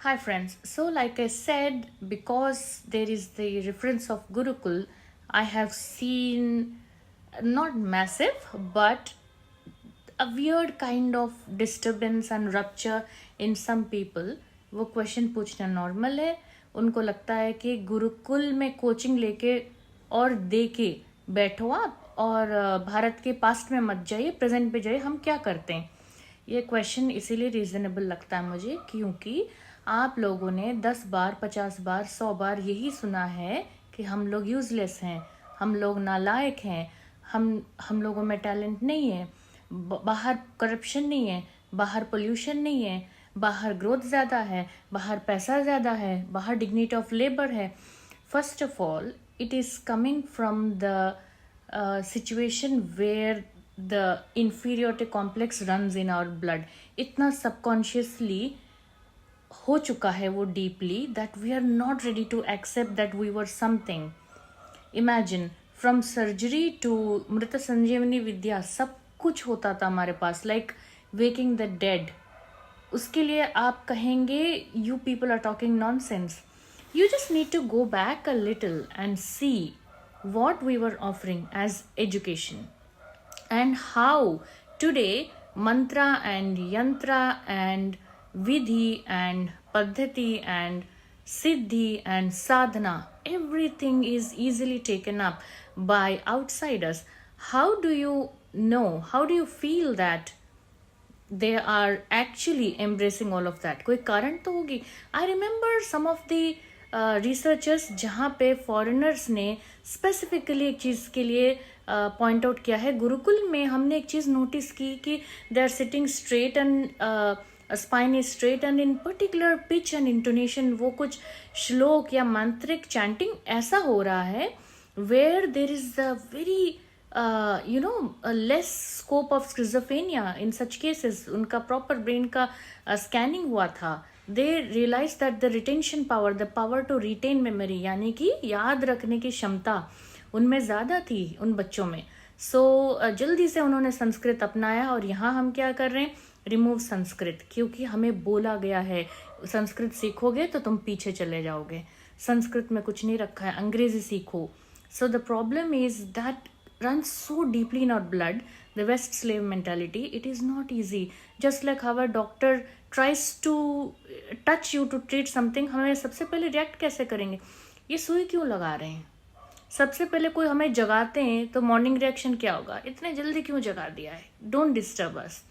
Hi friends. So like I said, because there is the reference of Gurukul, I have seen not massive but a weird kind of disturbance and rupture in some people. वो question पूछना normal है. उनको लगता है कि गुरुकुल में coaching लेके और दे के बैठो आप और भारत के पास्ट में मत जाइए, प्रेजेंट पे जाइए, हम क्या करते हैं. ये क्वेश्चन इसीलिए रीजनेबल लगता है मुझे क्योंकि आप लोगों ने 10 बार 50 बार 100 बार यही सुना है कि हम लोग यूजलेस हैं, हम लोग नालायक हैं, हम लोगों में टैलेंट नहीं है, बाहर करप्शन नहीं है, बाहर पोल्यूशन नहीं है, बाहर ग्रोथ ज़्यादा है, बाहर पैसा ज़्यादा है, बाहर डिग्निटी ऑफ लेबर है. First of all it is coming from the situation where the inferiority complex runs in our blood. इतना subconsciously हो चुका है वो deeply that we are not ready to accept that we were something. Imagine from surgery to मृत संजीवनी विद्या सब कुछ होता था हमारे पास, like waking the dead. उसके लिए आप कहेंगे you people are talking nonsense. You just need to go back a little and see what we were offering as education and how today mantra and yantra and vidhi and paddhati and siddhi and sadhana, everything is easily taken up by outsiders. How do you know, how do you feel that they are actually embracing all of that? कोई कारण तो होगी. I remember some of the researchers जहाँ पे foreigners ने specifically एक चीज़ के लिए पॉइंट आउट किया है. गुरुकुल में हमने एक चीज़ नोटिस की कि they are sitting straight and spine is straight and in particular pitch and intonation वो कुछ श्लोक या मांत्रिक चैंटिंग ऐसा हो रहा है where there is a very less scope of schizophrenia. In such cases उनका प्रॉपर ब्रेन का स्कैनिंग हुआ था. They realise that the retention power, the power to retain memory, यानी कि याद रखने की क्षमता उनमें ज़्यादा थी उन बच्चों में. सो जल्दी से उन्होंने संस्कृत अपनाया और यहाँ हम क्या कर रहे हैं, रिमूव संस्कृत, क्योंकि हमें बोला गया है संस्कृत सीखोगे तो तुम पीछे चले जाओगे, संस्कृत में कुछ नहीं रखा है, अंग्रेजी सीखो. So the problem is that runs so deeply in our blood, the West slave mentality. It is not easy. Just like how a doctor tries to touch you to treat something, हमें सबसे पहले react कैसे करेंगे, ये सुई क्यों लगा रहे हैं. सबसे पहले कोई हमें जगाते हैं तो मॉर्निंग रिएक्शन क्या होगा, इतने जल्दी क्यों जगा दिया है, डोंट डिस्टर्ब अस.